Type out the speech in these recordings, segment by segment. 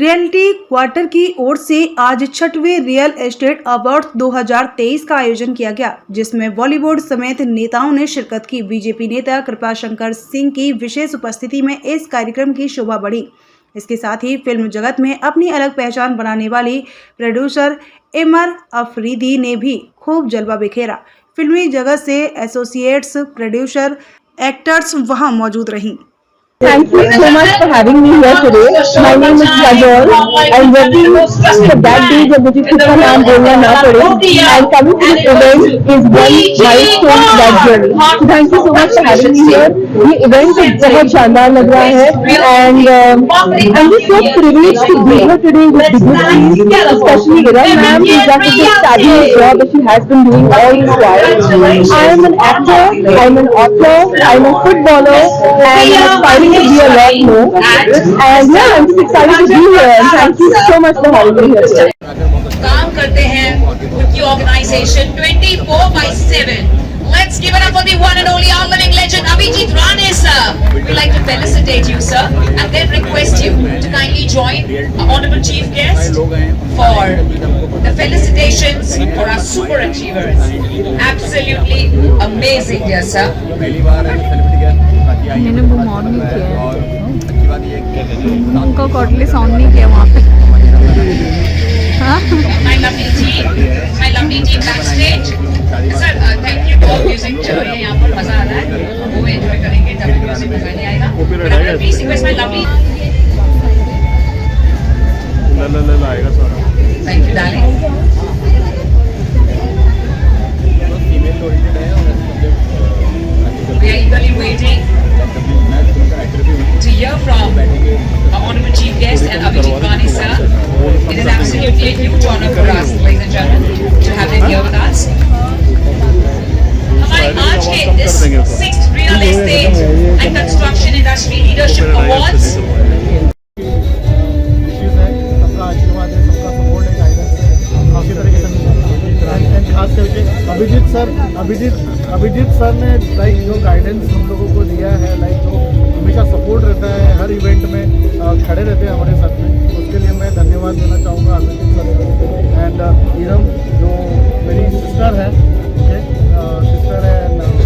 Reality quarter की ओर से आज छठवें रियल एस्टेट अवार्ड 2023 का आयोजन किया गया, जिसमें बॉलीवुड समेत नेताओं ने शिरकत की। बीजेपी नेता कृपाशंकर सिंह की विशेष उपस्थिति में इस कार्यक्रम की शोभा बढ़ी। इसके साथ ही फिल्म जगत में अपनी अलग पहचान बनाने वाली प्रोड्यूसर एमर अफरीदी ने भी खूब जलवा बिखेरा। फिल्मी जगत से एसोसिएट्स प्रोड्यूसर एक्टर्स वहां मौजूद रहीं। Thank you so much for having me here today. My name is Kajol. I'm working for that day जब मुझे खुद का नाम बोलना ना पड़े. And coming to this event is one milestone in that journey. So thank you so much for having me here. ये event बहुत शानदार लग रहा है and I'm just so privileged to be here today with dignity, especially Ira ma'am who's done such a fabulous job that she has been doing all this while. I am an actor, I'm an author, I'm a footballer, and I'm aspiring to be a lot more. And yeah, I'm just excited to be here. And thank you so much for having me here today. काम करते हैं उनकी organisation 24/7. Let's give it up for the one and only our living legend Abhijit Rane sir. We'd like to felicitate you sir and then request you to kindly join our honorable chief guest for the felicitations for our super achievers. Absolutely amazing dear sir. मैंने वो on नहीं किया है, उनका cordially sound नहीं किया वहाँ पे। My lovely team backstage. Sir, thank you to all music चल रही है यहाँ पर, मजा आ रहा है, वो एंजॉय करेंगे जब म्यूजिक मजा नहीं आएगा। But I'm please request my lovely. Thank you darling. We are eagerly waiting to hear from our honorable chief guest and Abhijit Rane sir. It is absolutely a huge honor for us, ladies and gentlemen, to have him here with us. हमारे आज के इस 6th Real Estate and Construction Industry Leadership Awards खास करके Abhijit sir ने like जो guidance हम लोगों को दिया है, लाइक जो हमेशा सपोर्ट रहता है, हर इवेंट में खड़े रहते हैं हमारे साथ में, उसके लिए मैं धन्यवाद देना चाहूँगा अभिजीत सर को। एंड इरम जो मेरी सिस्टर है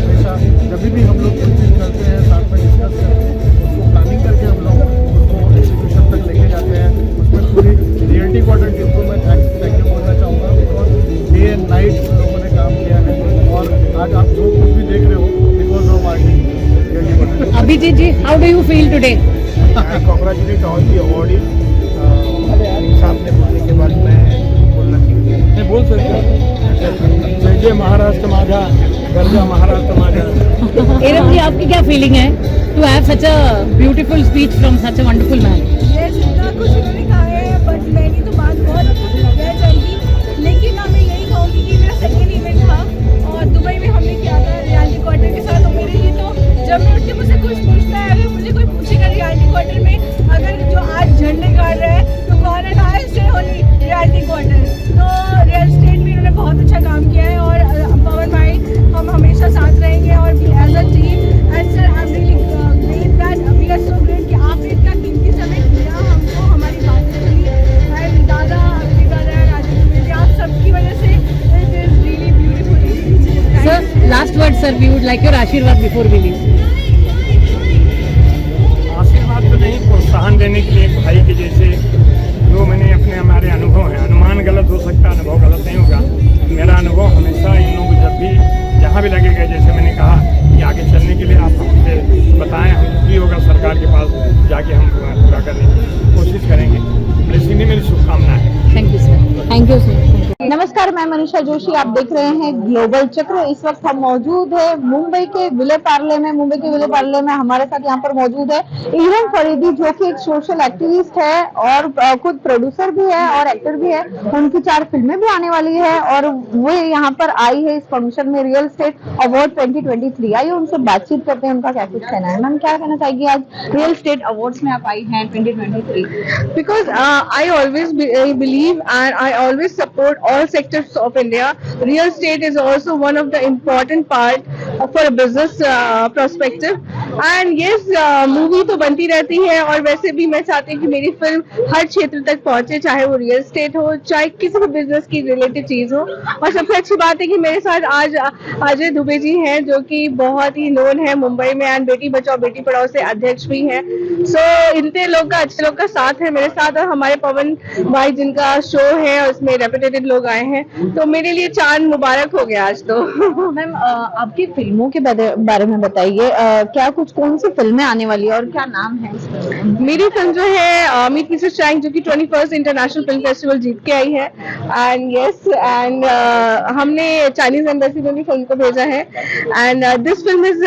हमेशा जब भी हम लोग कोई चीज़ करते हैं साथ में डिस्कस करके उसको प्लानिंग करके हम लोग उसको एग्जीक्यूशन तक लेके जाते हैं। उसमें पूरी रियलिटी क्वार्टर टीम को मैं थैंक यू बोलना चाहूँगा, बिकॉज डे एंड नाइट लोगों ने काम किया है और आज आप जो कुछ भी देख रहे हो because of our team. Abhijeet ji, how do you feel today? I congratulate all the awardees. सामने बोलने के बाद मैं बोल सकता हूँ जय महाराष्ट्र माझा, गर्जा महाराष्ट्र माझा। एरम जी, आपकी क्या फीलिंग है to have such a beautiful speech from such a wonderful man? Yes, इतना कुछ उन्होंने कहा है, बट मैंने तो बात बहुत कह जाएगी, लेकिन मैं यही कहूँगी कि मेरा सेकेंड इवेंट था और दुबई में हमने किया था रियलिटी क्वार्टर के साथ। और मेरे लिए तो जब मैं उठ के मुझसे कुछ पूछता है, अगर मुझे कोई पूछेगा रियलिटी क्वार्टर में अगर जो आज झंडे गाड़ रहे हैं तो कौन है, आई से होली रियलिटी क्वार्टर। तो रियल एस्टेट में इन्होंने बहुत अच्छा काम किया है और पवन भाई हम हमेशा साथ रहेंगे और as a team. And sir I am really great that we are so great कि आपने इतना कीमती समय दिया हमको, हमारी बातें सुनी। एंड दादा राजेश आप सबकी वजह से it is really beautiful. Sir, last word sir, we would like your आशीर्वाद before we leave. आशीर्वाद तो नहीं, प्रोत्साहन देने के लिए एक भाई के जैसे जो मैंने अपने हमारे अनुभव हैं, अनुमान गलत हो सकता, अनुभव गलत नहीं होगा। मेरा अनुभव हमेशा इन लोगों को जब भी जहाँ भी लगेगा, जैसे मैंने कहा कि आगे चलने के लिए आप हमसे बताएं, हम भी होगा सरकार के पास जाके हम पूरा करने की कोशिश करेंगे। इसी में मेरी शुभकामनाएं हैं। Thank you sir. Thank you sir. नमस्कार, मैं मनीषा जोशी, आप देख रहे हैं ग्लोबल चक्र। इस वक्त हम मौजूद है मुंबई के विले पार्ले में। हमारे साथ यहाँ पर मौजूद है इरम फरीदी, जो कि एक सोशल एक्टिविस्ट है और खुद प्रोड्यूसर भी है और एक्टर भी है। उनकी 4 फिल्में भी आने वाली है और वो यहाँ पर आई है इस फंक्शन में, रियल एस्टेट अवार्ड 2023। आइए उनसे बातचीत करते हैं, उनका क्या कुछ कहना है। मैम, क्या कहना चाहिए आज रियल एस्टेट अवार्ड्स में आप आई हैं 2023? Because I always believe and I always support all sectors of India. Real estate is also one of the important part for a business perspective. And yes movie तो बनती रहती है, और वैसे भी मैं चाहती हूँ कि मेरी फिल्म हर क्षेत्र तक पहुंचे, चाहे वो रियल एस्टेट हो, चाहे किसी भी बिजनेस की रिलेटेड चीज हो। और सबसे अच्छी बात है कि मेरे साथ आज अजय दुबे जी हैं, जो कि बहुत ही नोन है मुंबई में, एंड बेटी बचाओ बेटी पढ़ाओ से अध्यक्ष भी हैं। सो इतने लोग का, अच्छे लोग का साथ है मेरे साथ, और हमारे पवन भाई जिनका शो है उसमें रेपुटेटेड लोग आए हैं, तो मेरे लिए चांद मुबारक हो गया आज तो। मैम आपकी फिल्मों के बारे में बताइए, क्या कौन सी फिल्में आने वाली है और क्या नाम है इस फिल्म में? मेरी फिल्म जो है मीट मिसेस चैंग, जो कि 21st इंटरनेशनल फिल्म फेस्टिवल जीत के आई है, एंड यस, एंड हमने चाइनीज एम्बेसी में भी फिल्म को भेजा है, and this film is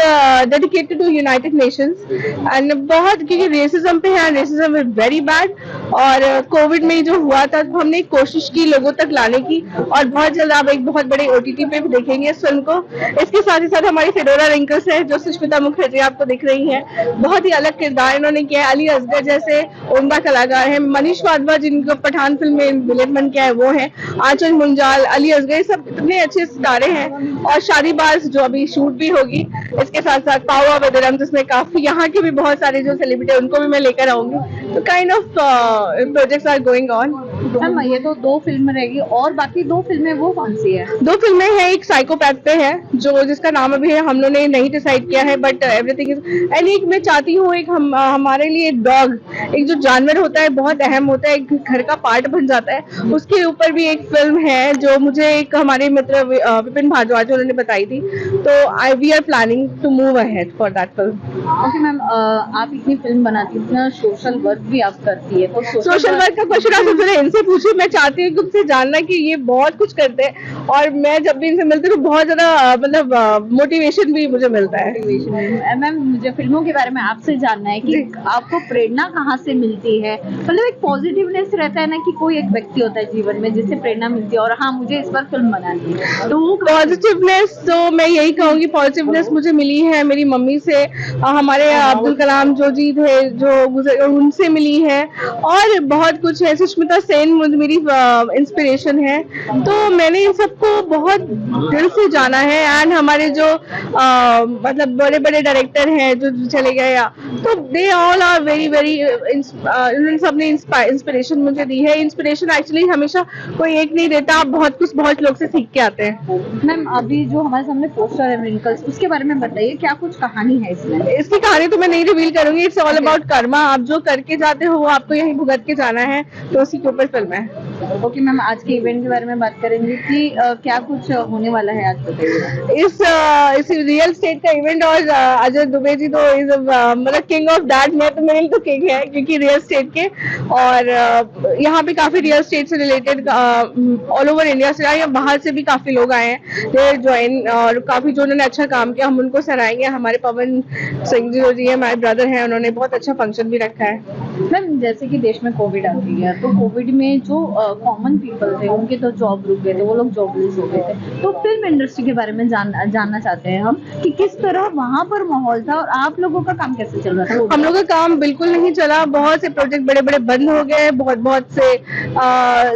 dedicated to United Nations, and बहुत, क्योंकि रेसिज्म पे है, रेसिज्म इज वेरी बैड, और कोविड में जो हुआ था तो हमने कोशिश की लोगों तक लाने की, और बहुत जल्द आप एक बहुत बड़े OTT पे भी देखेंगे इस फिल्म को। इसके साथ ही साथ हमारी फेडोरा रिंकल्स है, जो सुष्मिता मुखर्जी आपको दिख रही है, बहुत ही अलग किरदार इन्होंने किया है। अली असगर जैसे उम्दा कलाकार है, मनीष वाधवा जिनको पठान फिल्म में विलेन बन किया है वो है, आंचल मुंजाल, अली असगर, सब इतने अच्छे सितारे हैं। और शादीबाज जो अभी शूट भी होगी, इसके साथ साथ पावा वेदरम, जिसमें काफी यहाँ के भी बहुत सारे जो सेलिब्रिटी है उनको भी मैं लेकर आऊंगी। तो kind of projects are going on. Ma'am ये तो 2 फिल्म रहेगी, और बाकी 2 फिल्में वो कौन सी है? 2 फिल्में हैं, एक साइकोपैथ पे है, जो जिसका नाम अभी है हम लोगों ने नहीं डिसाइड किया है, बट एवरीथिंग इज, एंड एक मैं चाहती हूँ एक हमारे लिए डॉग, एक जो जानवर होता है बहुत अहम होता है, एक घर का पार्ट बन जाता है, उसके ऊपर भी एक फिल्म है जो मुझे एक हमारे मित्र विपिन भारद्वाज उन्होंने बताई थी, तो we are planning to move ahead for that film. Okay ma'am, आप इतनी फिल्म बनाती हैं, इतना सोशल वर्क भी आप करती है, तो सोशल वर्क का क्वेश्चन आप सबसे इनसे पूछिए, मैं चाहती हूँ कि उनसे जानना कि ये बहुत कुछ करते हैं, और मैं जब भी इनसे मिलती हूँ तो बहुत ज्यादा मतलब मोटिवेशन भी मुझे मिलता है। मैम मुझे फिल्मों के बारे में आपसे जानना है कि आपको प्रेरणा कहाँ से मिलती है? मतलब एक पॉजिटिवनेस रहता है ना कि कोई एक व्यक्ति होता है जीवन में जिससे प्रेरणा मिलती है, और हाँ मुझे इस बार फिल्म बनानी है, तो वो पॉजिटिवनेस, तो मैं यही कहूंगी पॉजिटिवनेस मुझे मिली है मेरी मम्मी से, हमारे अब्दुल कलाम जो जी थे जो गुजर, उनसे मिली है, और बहुत कुछ है। सुष्मिता सेन मेरी इंस्पिरेशन है, तो मैंने इन सबको बहुत दिल से जाना है, एंड हमारे जो मतलब बड़े बड़े डायरेक्टर हैं जो चले गए, तो they all are very very, उन्होंने सबने इंस्पिरेशन मुझे दी है। इंस्पिरेशन एक्चुअली हमेशा कोई एक नहीं देता, आप बहुत लोग से सीख के आते हैं। मैम अभी जो हमारे सामने पोस्टर है रिंकल्स, उसके बारे में बताइए, क्या कुछ कहानी है इसमें? इसकी कहानी तो मैं नहीं रिवील करूंगी, इट्स ऑल अबाउट कर्मा, आप जो करके जाते हो वो आपको यहीं भुगत के जाना है, तो उसी के ऊपर फिल्म है। ओके मैम, आज के इवेंट के बारे में बात करेंगे कि क्या कुछ होने वाला है आज बताइए। इस रियल स्टेट का इवेंट, और अजय दुबे जी तो इज मतलब किंग ऑफ दैट, मैं तो मेरे लिए तो किंग है क्योंकि रियल स्टेट के, और यहाँ पे काफी रियल स्टेट से रिलेटेड ऑल ओवर इंडिया से आए, बाहर से भी काफी लोग आए हैं, दे ज्वाइन, और काफी जो उन्होंने अच्छा काम किया हम उनको सराहेंगे। हमारे पवन सिंह जी है, माय ब्रदर हैं, उन्होंने बहुत अच्छा फंक्शन भी रखा है। मैम जैसे कि देश में कोविड आ गई है, तो कोविड में जो कॉमन पीपल थे उनके तो जॉब रुक गए थे, वो लोग जॉबलेस हो गए थे, तो फिल्म इंडस्ट्री के बारे में जानना चाहते हैं हम कि किस तरह वहाँ पर माहौल था और आप लोगों का काम कैसे चल रहा था? हम लोगों का काम बिल्कुल नहीं चला, बहुत से प्रोजेक्ट बड़े बड़े बंद हो गए, बहुत से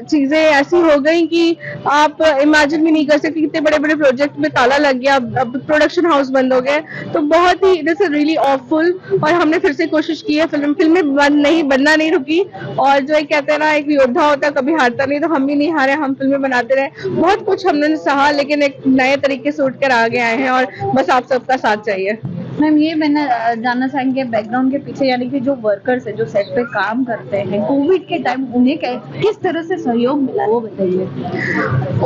चीजें ऐसी हो गई कि आप इमेजिन भी नहीं कर सकते, कितने बड़े बड़े प्रोजेक्ट में ताला लग गया, अब प्रोडक्शन हाउस बंद हो गए, तो बहुत ही इट इज रियली ऑफुल। और हमने फिर से कोशिश की है, फिल्में बनना नहीं रुकी, और जो एक कहते हैं ना एक योद्धा होता है कभी हारता नहीं, तो हम भी नहीं हारे, हम फिल्में बनाते रहे, बहुत कुछ हमने सहा, लेकिन एक नए तरीके से उठ कर आगे आए हैं, और बस आप सबका साथ चाहिए। मैम ये मैंने जानना चाहेंगे बैकग्राउंड के पीछे, यानी कि जो वर्कर्स है जो सेट पे काम करते हैं, कोविड के टाइम उन्हें किस तरह से सहयोग मिला वो बताइए।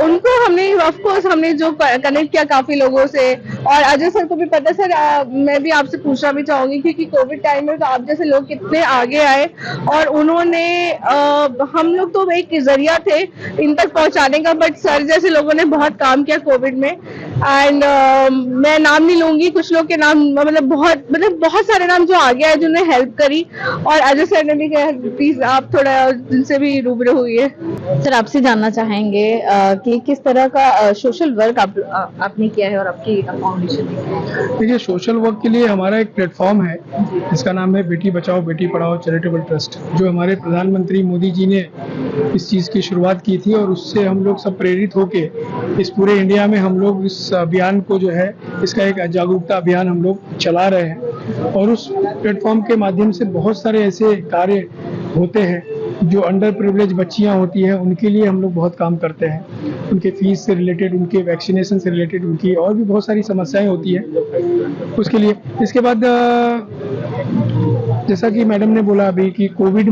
उनको हमने ऑफ कोर्स हमने जो कनेक्ट किया काफी लोगों से, और अजय सर को भी पता है। सर मैं भी आपसे पूछना भी चाहूंगी क्योंकि कोविड टाइम में तो आप जैसे लोग कितने आगे आए, और उन्होंने हम लोग तो एक जरिया थे इन तक पहुंचाने का, बट सर जैसे लोगों ने बहुत काम किया कोविड में, एंड मैं नाम नहीं लूंगी, कुछ लोग के नाम मतलब बहुत सारे नाम जो आगे आए जिन्होंने हेल्प करी, और अजय सर ने भी कहा प्लीज आप थोड़ा जिनसे भी रूबरू हुई है। सर आपसे जानना चाहेंगे कि किस तरह का सोशल वर्क आपने किया है और आपकी फाउंडेशन ने। देखिए, सोशल वर्क के लिए हमारा एक प्लेटफॉर्म है जिसका नाम है बेटी बचाओ बेटी पढ़ाओ चैरिटेबल ट्रस्ट, जो हमारे प्रधानमंत्री मोदी जी ने इस चीज़ की शुरुआत की थी, और उससे हम लोग सब प्रेरित होके इस पूरे इंडिया में हम लोग इस अभियान को जो है इसका एक जागरूकता अभियान हम लोग चला रहे हैं। और उस प्लेटफॉर्म के माध्यम से बहुत सारे ऐसे कार्य होते हैं जो अंडर प्रिविलेज बच्चियां होती हैं, उनके लिए हम लोग बहुत काम करते हैं। उनके फीस से रिलेटेड, उनके वैक्सीनेशन से रिलेटेड, उनकी और भी बहुत सारी समस्याएं होती हैं उसके लिए। इसके बाद जैसा कि मैडम ने बोला अभी कि कोविड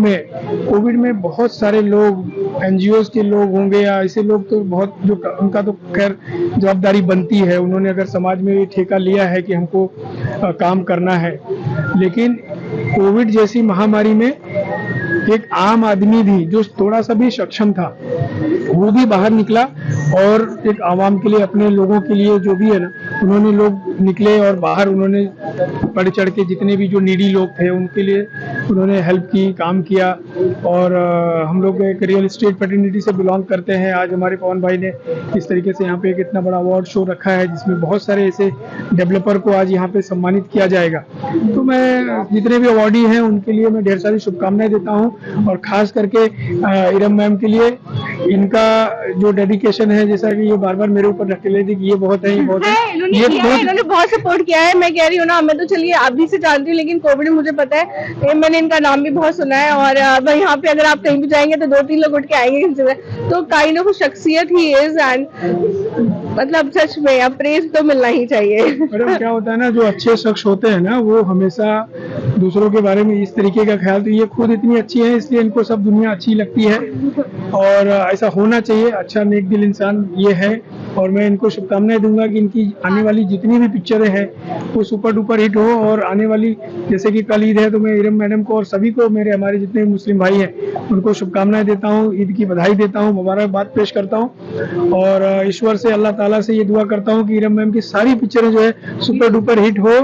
में बहुत सारे लोग एनजीओज के लोग होंगे या ऐसे लोग तो बहुत, जो उनका तो खैर जवाबदारी बनती है, उन्होंने अगर समाज में ये ठेका लिया है कि हमको काम करना है, लेकिन कोविड जैसी महामारी में एक आम आदमी भी जो थोड़ा सा भी सक्षम था वो भी बाहर निकला और एक आवाम के लिए, अपने लोगों के लिए जो भी है ना, उन्होंने लोग निकले और बाहर उन्होंने बढ़ चढ़ के जितने भी जो नीडी लोग थे उनके लिए उन्होंने हेल्प की, काम किया। और हम लोग एक रियल एस्टेट फ्रेटर्निटी से बिलोंग करते हैं। आज हमारे पवन भाई ने इस तरीके से यहाँ पे एक इतना बड़ा अवार्ड शो रखा है जिसमें बहुत सारे ऐसे डेवलपर को आज यहाँ पे सम्मानित किया जाएगा। तो मैं जितने भी अवार्डी हैं उनके लिए मैं ढेर सारी शुभकामनाएं देता हूँ और खास करके इरम मैम के लिए इनका जो डेडिकेशन है, जैसा कि ये बार बार मेरे ऊपर रख लेती कि ये बहुत है, ये बहुत है, इन्होंने बहुत सपोर्ट किया है। मैं कह रही हूँ ना, मैं तो चलिए आप भी से जानती हूँ, लेकिन कोविड में मुझे पता है, मैंने इनका नाम भी बहुत सुना है। और यहाँ पे अगर आप कहीं भी जाएंगे तो 2-3 लोग उठ के आएंगे इनसे, तो काइंड ऑफ शख्सियत ही इज। एंड मतलब सच में अब प्रेज तो मिलना ही चाहिए। मैडम क्या होता है ना, जो अच्छे शख्स होते हैं ना वो हमेशा दूसरों के बारे में इस तरीके का ख्याल, तो ये खुद इतनी अच्छी है इसलिए इनको सब दुनिया अच्छी लगती है और ऐसा होना चाहिए। अच्छा नेक दिल इंसान ये है और मैं इनको शुभकामनाएं दूंगा कि इनकी आने वाली जितनी भी पिक्चरें हैं वो सुपर डुपर हिट हो। और आने वाली, जैसे कि कल ईद है, तो मैं इरम मैडम को और सभी को, हमारे जितने मुस्लिम भाई हैं उनको शुभकामनाएं देता हूँ, ईद की बधाई देता हूँ, मुबारकबाद पेश करता हूँ और ईश्वर से, अल्लाह ताला से ये दुआ करता हूँ कि इरम मैम की सारी पिक्चरें जो है सुपर डुपर हिट हो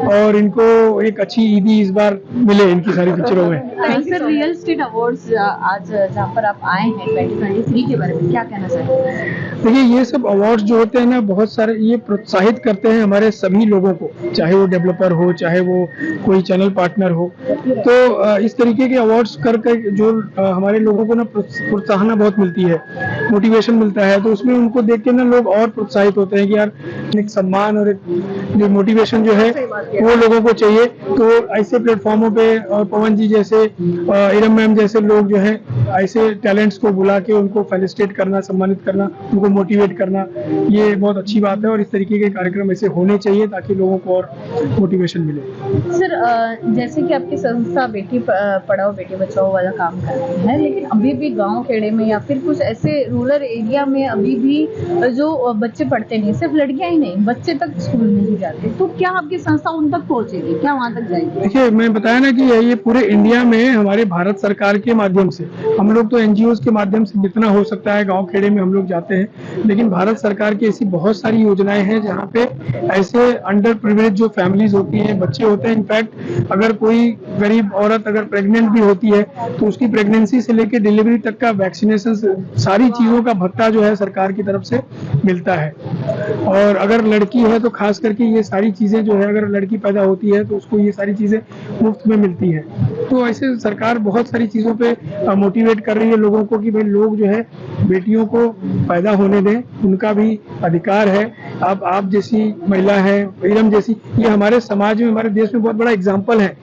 और इनको एक अच्छी ईदी इस बार मिले इनकी सारी पिक्चरों में। सर, रियल एस्टेट अवार्ड्स आज जहाँ पर आप आए हैं 2023 के बारे में क्या कहना चाहेंगे? देखिए, ये सब अवार्ड्स जो होते हैं ना, बहुत सारे ये प्रोत्साहित करते हैं हमारे सभी लोगों को, चाहे वो डेवलपर हो, चाहे वो कोई चैनल पार्टनर हो। तो इस तरीके के अवार्ड्स करके जो हमारे लोगों को ना प्रोत्साहन बहुत मिलती है, मोटिवेशन मिलता है, तो उसमें उनको देख के ना लोग और प्रोत्साहित होते हैं कि यार एक सम्मान और एक जो मोटिवेशन जो है वो लोगों को चाहिए। तो ऐसे प्लेटफॉर्मों पे पवन जी जैसे, इरम मैम जैसे लोग जो है ऐसे टैलेंट्स को बुला के उनको फेलिसिटेट करना, सम्मानित करना, उनको मोटिवेट करना, ये बहुत अच्छी बात है और इस तरीके के कार्यक्रम ऐसे होने चाहिए ताकि लोगों को और मोटिवेशन मिले। सर, जैसे कि आपकी संस्था बेटी पढ़ाओ बेटी बचाओ वाला काम कर रही है, लेकिन अभी भी गांव खेड़े में या फिर कुछ ऐसे रूरल एरिया में अभी भी जो बच्चे पढ़ते नहीं, सिर्फ लड़कियां ही नहीं, बच्चे तक स्कूल नहीं जाते, तो क्या आपकी संस्था उन तक पहुंचेगी, क्या वहां तक जाएगी? देखिए, मैं बताया ना कि ये पूरे इंडिया में हमारे भारत सरकार के माध्यम से, हम लोग तो एनजीओज के माध्यम से जितना हो सकता है गांव खेड़े में हम लोग जाते हैं, लेकिन भारत सरकार की ऐसी बहुत सारी योजनाएं हैं जहां पे ऐसे अंडर प्रिविलेज जो फैमिलीज होती हैं, बच्चे होते हैं, इनफैक्ट अगर कोई गरीब औरत अगर प्रेग्नेंट भी होती है तो उसकी प्रेगनेंसी से लेकर डिलीवरी तक का वैक्सीनेशन, सारी चीजों का भत्ता जो है सरकार की तरफ से मिलता है। और अगर लड़की है तो खास करके ये सारी चीजें जो है, अगर लड़की पैदा होती है तो उसको ये सारी चीजें मुफ्त में मिलती है। तो ऐसे सरकार बहुत सारी चीजों पे मोटिवेट कर रही है लोगों को कि भाई लोग जो है बेटियों को पैदा होने दें, उनका भी अधिकार है। आप जैसी महिला है, इरम जैसी, ये हमारे समाज में, हमारे देश में बहुत बड़ा एग्जाम्पल है।